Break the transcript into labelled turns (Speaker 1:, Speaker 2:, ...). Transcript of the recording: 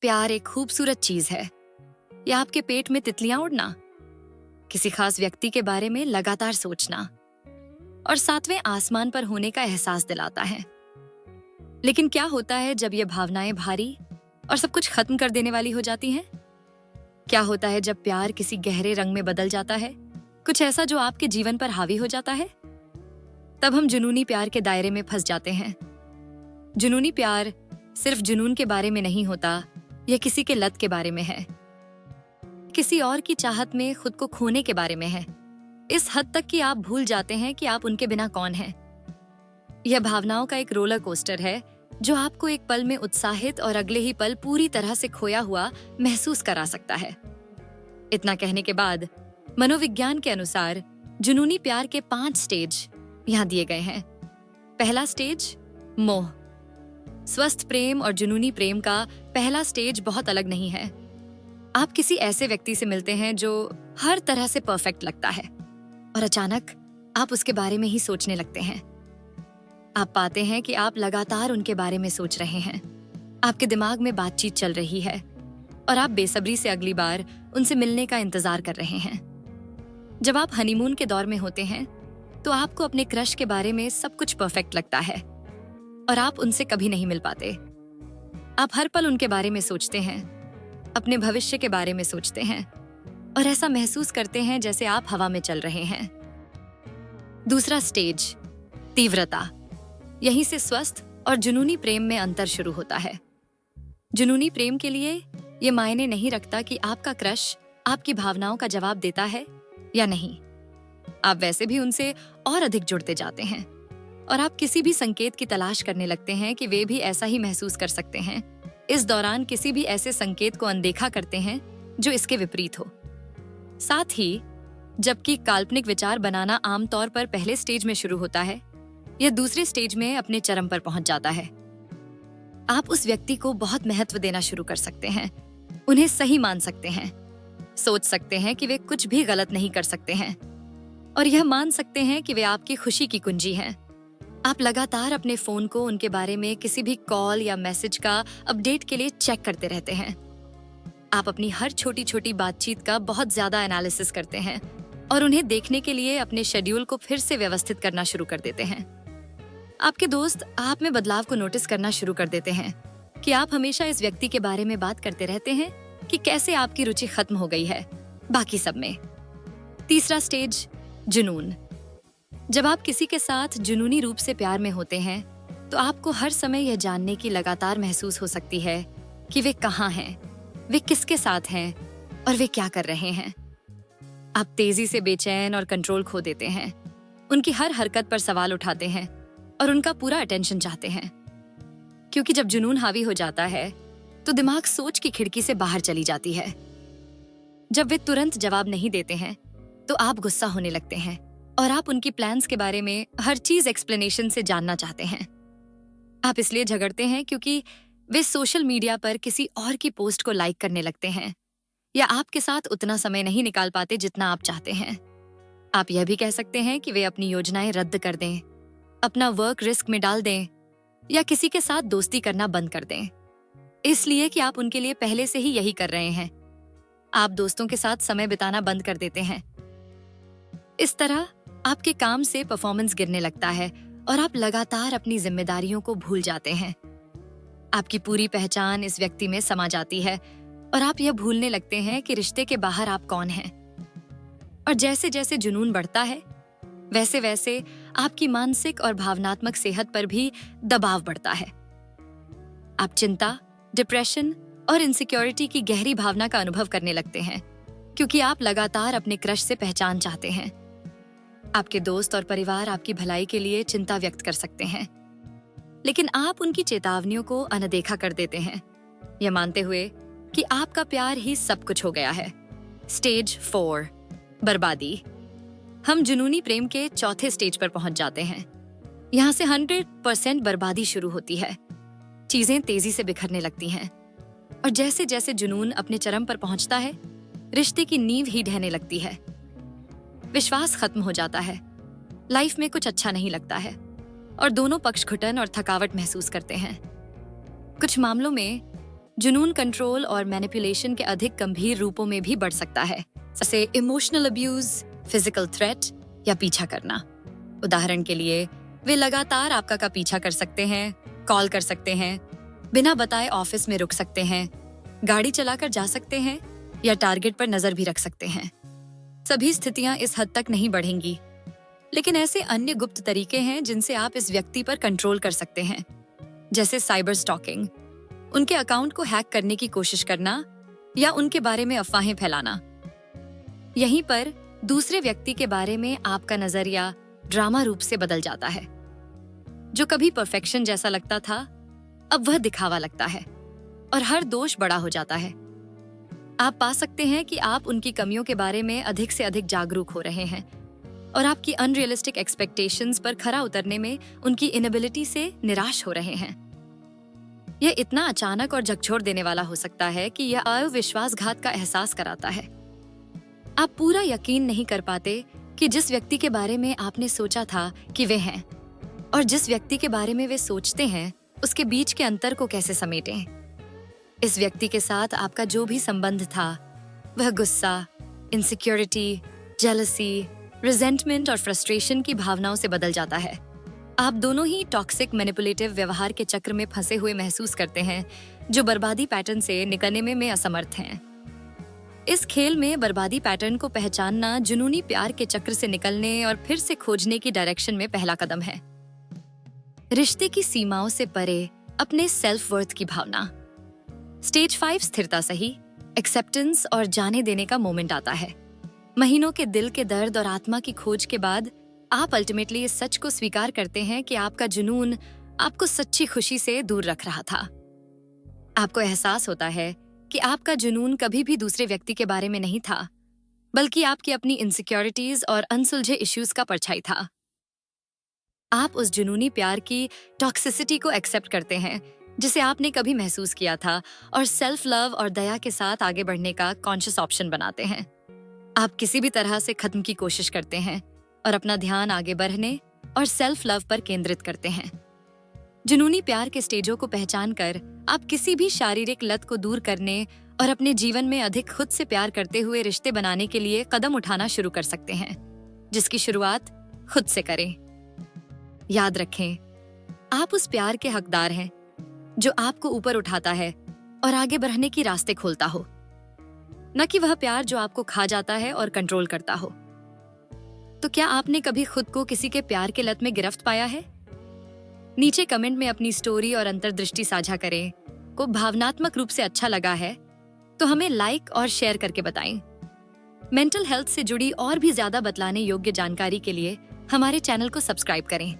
Speaker 1: प्यार एक खूबसूरत चीज है या आपके पेट में तितलियां उड़ना, किसी खास व्यक्ति के बारे में लगातार सोचना और सातवें आसमान पर होने का एहसास दिलाता है। लेकिन क्या होता है जब ये भावनाएं भारी और सब कुछ खत्म कर देने वाली हो जाती हैं? क्या होता है जब प्यार किसी गहरे रंग में बदल जाता है, कुछ ऐसा जो आपके जीवन पर हावी हो जाता है? तब हम जुनूनी प्यार के दायरे में फंस जाते हैं। जुनूनी प्यार सिर्फ जुनून के बारे में नहीं होता, यह किसी के लत के बारे में है, किसी और की चाहत में खुद को खोने के बारे में है, इस हद तक कि आप भूल जाते हैं कि आप उनके बिना कौन हैं। यह भावनाओं का एक रोलर कोस्टर है जो आपको एक पल में उत्साहित और अगले ही पल पूरी तरह से खोया हुआ महसूस करा सकता है। इतना कहने के बाद मनोविज्ञान के अनुसार जुनूनी प्यार के 5 स्टेज यहाँ दिए गए हैं। पहला स्टेज, मोह। स्वस्थ प्रेम और जुनूनी प्रेम का पहला स्टेज बहुत अलग नहीं है। आप किसी ऐसे व्यक्ति से मिलते हैं जो हर तरह से परफेक्ट लगता है और अचानक आप उसके बारे में ही सोचने लगते हैं। आप पाते हैं कि आप लगातार उनके बारे में सोच रहे हैं, आपके दिमाग में बातचीत चल रही है और आप बेसब्री से अगली बार उनसे मिलने का इंतजार कर रहे हैं। जब आप हनीमून के दौर में होते हैं तो आपको अपने क्रश के बारे में सब कुछ परफेक्ट लगता है और आप उनसे कभी नहीं मिल पाते। आप हर पल उनके बारे में सोचते हैं, अपने भविष्य के बारे में सोचते हैं और ऐसा महसूस करते हैं जैसे आप हवा में चल रहे हैं। दूसरा स्टेज, तीव्रता। यहीं से स्वस्थ और जुनूनी प्रेम में अंतर शुरू होता है। जुनूनी प्रेम के लिए ये मायने नहीं रखता कि आपका क्रश आपकी भावनाओं का जवाब देता है या नहीं। आप वैसे भी उनसे और अधिक जुड़ते जाते हैं और आप किसी भी संकेत की तलाश करने लगते हैं कि वे भी ऐसा ही महसूस कर सकते हैं। इस दौरान किसी भी ऐसे संकेत को अनदेखा करते हैं जो इसके विपरीत हो। साथ ही जबकि काल्पनिक विचार बनाना आमतौर पर पहले स्टेज में शुरू होता है, यह दूसरे स्टेज में अपने चरम पर पहुंच जाता है। आप उस व्यक्ति को बहुत महत्व देना शुरू कर सकते हैं, उन्हें सही मान सकते हैं, सोच सकते हैं कि वे कुछ भी गलत नहीं कर सकते हैं और यह मान सकते हैं कि वे आपकी खुशी की कुंजी हैं। आप लगातार अपने फोन को उनके बारे में किसी भी कॉल या मैसेज का अपडेट के लिए चेक करते रहते हैं। आप अपनी हर छोटी छोटी बातचीत का बहुत ज्यादा एनालिसिस करते हैं और उन्हें देखने के लिए अपने शेड्यूल को फिर से व्यवस्थित करना शुरू कर देते हैं। आपके दोस्त आप में बदलाव को नोटिस करना शुरू कर देते हैं कि आप हमेशा इस व्यक्ति के बारे में बात करते रहते हैं कि कैसे आपकी रुचि खत्म हो गई है बाकी सब में। तीसरा स्टेज, जुनून। जब आप किसी के साथ जुनूनी रूप से प्यार में होते हैं तो आपको हर समय यह जानने की लगातार महसूस हो सकती है कि वे कहाँ हैं, वे किसके साथ हैं और वे क्या कर रहे हैं। आप तेजी से बेचैन और कंट्रोल खो देते हैं, उनकी हर हरकत पर सवाल उठाते हैं और उनका पूरा अटेंशन चाहते हैं। क्योंकि जब जुनून हावी हो जाता है तो दिमाग सोच की खिड़की से बाहर चली जाती है। जब वे तुरंत जवाब नहीं देते हैं तो आप गुस्सा होने लगते हैं और आप उनकी प्लान्स के बारे में हर चीज एक्सप्लेनेशन से जानना चाहते हैं। आप इसलिए झगड़ते हैं क्योंकि वे सोशल मीडिया पर किसी और की पोस्ट को लाइक करने लगते हैं या आपके साथ उतना समय नहीं निकाल पाते जितना आप चाहते हैं। आप यह भी कह सकते हैं कि वे अपनी योजनाएं रद्द कर दें, अपना वर्क रिस्क में डाल दें या किसी के साथ दोस्ती करना बंद कर दें, इसलिए कि आप उनके लिए पहले से ही यही कर रहे हैं। आप दोस्तों के साथ समय बिताना बंद कर देते हैं। इस तरह आपके काम से परफॉर्मेंस गिरने लगता है और आप लगातार अपनी जिम्मेदारियों को भूल जाते हैं। आपकी पूरी पहचान इस व्यक्ति में समा जाती है और आप यह भूलने लगते हैं कि रिश्ते के बाहर आप कौन हैं। और जैसे जैसे जुनून बढ़ता है वैसे वैसे आपकी मानसिक और भावनात्मक सेहत पर भी दबाव बढ़ता है। आप चिंता, डिप्रेशन और इनसिक्योरिटी की गहरी भावना का अनुभव करने लगते हैं क्योंकि आप लगातार अपने क्रश से पहचान चाहते हैं। आपके दोस्त और परिवार आपकी भलाई के लिए चिंता व्यक्त कर सकते हैं, लेकिन आप उनकी चेतावनियों को अनदेखा कर देते हैं, यह मानते हुए कि आपका प्यार ही सब कुछ हो गया है। स्टेज 4, बर्बादी। हम जुनूनी प्रेम के चौथे स्टेज पर पहुंच जाते हैं। यहाँ से 100% बर्बादी शुरू होती है। चीजें तेजी से बिखरने लगती हैं और जैसे जैसे जुनून अपने चरम पर पहुंचता है, रिश्ते की नींव ही ढहने लगती है। विश्वास खत्म हो जाता है, लाइफ में कुछ अच्छा नहीं लगता है और दोनों पक्ष घुटन और थकावट महसूस करते हैं। कुछ मामलों में जुनून कंट्रोल और मैनिपुलेशन के अधिक गंभीर रूपों में भी बढ़ सकता है, जैसे इमोशनल अब्यूज, फिजिकल थ्रेट या पीछा करना। उदाहरण के लिए, वे लगातार आपका पीछा कर सकते हैं, कॉल कर सकते हैं, बिना बताए ऑफिस में रुक सकते हैं, गाड़ी चलाकर जा सकते हैं या टारगेट पर नजर भी रख सकते हैं। सभी स्थितियां इस हद तक नहीं बढ़ेंगी, लेकिन ऐसे अन्य गुप्त तरीके हैं जिनसे आप इस व्यक्ति पर कंट्रोल कर सकते हैं, जैसे साइबर स्टॉकिंग, उनके अकाउंट को हैक करने की कोशिश करना या उनके बारे में अफवाहें फैलाना। यहीं पर दूसरे व्यक्ति के बारे में आपका नजरिया ड्रामा रूप से बदल जाता है। जो कभी परफेक्शन जैसा लगता था, अब वह दिखावा लगता है और हर दोष बड़ा हो जाता है। आप पा सकते हैं कि आप उनकी कमियों के बारे में अधिक से अधिक जागरूक हो रहे हैं और आपकी अनरियलिस्टिक एक्सपेक्टेशंस पर खरा उतरने में उनकी इनएबिलिटी से निराश हो रहे हैं। यह इतना अचानक और झकझोर देने वाला हो सकता है कि यह अविश्वासघात का एहसास कराता है। आप पूरा यकीन नहीं कर पाते कि जिस व्यक्ति के बारे में आपने सोचा था कि वे हैं और जिस व्यक्ति के बारे में वे सोचते हैं, उसके बीच के अंतर को कैसे समेटें। इस व्यक्ति के साथ आपका जो भी संबंध था, वह गुस्सा, इनसिक्योरिटी, जेलसी, रिजेंटमेंट और फ्रस्ट्रेशन की भावनाओं से बदल जाता है। आप दोनों ही टॉक्सिक मैनिपुलेटिव व्यवहार के चक्र में फंसे हुए महसूस करते हैं, जो बर्बादी पैटर्न से निकलने में असमर्थ हैं। इस खेल में बर्बादी पैटर्न को पहचानना जुनूनी प्यार के चक्र से निकलने और फिर से खोजने की डायरेक्शन में पहला कदम है। रिश्ते की सीमाओं से परे अपने सेल्फ वर्थ की भावना। स्टेज 5 स्थिरता सही, एक्सेप्टेंस और जाने देने का मोमेंट आता है। महीनों के दिल के दर्द और आत्मा की खोज के बाद आप अल्टीमेटली इस सच को स्वीकार करते हैं कि आपका जुनून आपको सच्ची खुशी से दूर रख रहा था। आपको एहसास होता है कि आपका जुनून कभी भी दूसरे व्यक्ति के बारे में नहीं था, बल्कि आपकी अपनी इनसिक्योरिटीज और अनसुलझे इश्यूज का परछाई था। आप उस जुनूनी प्यार की टॉक्सिसिटी को एक्सेप्ट करते हैं जिसे आपने कभी महसूस किया था और सेल्फ लव और दया के साथ आगे बढ़ने का कॉन्शियस ऑप्शन बनाते हैं। आप किसी भी तरह से खत्म की कोशिश करते हैं और अपना ध्यान आगे बढ़ने और सेल्फ लव पर केंद्रित करते हैं। जुनूनी प्यार के स्टेजों को पहचानकर आप किसी भी शारीरिक लत को दूर करने और अपने जीवन में अधिक खुद से प्यार करते हुए रिश्ते बनाने के लिए कदम उठाना शुरू कर सकते हैं, जिसकी शुरुआत खुद से करें। याद रखें, आप उस प्यार के हकदार हैं जो आपको ऊपर उठाता है और आगे बढ़ने की रास्ते खोलता हो, न कि वह प्यार जो आपको खा जाता है और कंट्रोल करता हो। तो क्या आपने कभी खुद को किसी के प्यार के लत में गिरफ्त पाया है? नीचे कमेंट में अपनी स्टोरी और अंतर्दृष्टि साझा करें। को भावनात्मक रूप से अच्छा लगा है तो हमें लाइक और शेयर करके बताएं। मेंटल हेल्थ से जुड़ी और भी ज्यादा बतलाने योग्य जानकारी के लिए हमारे चैनल को सब्सक्राइब करें।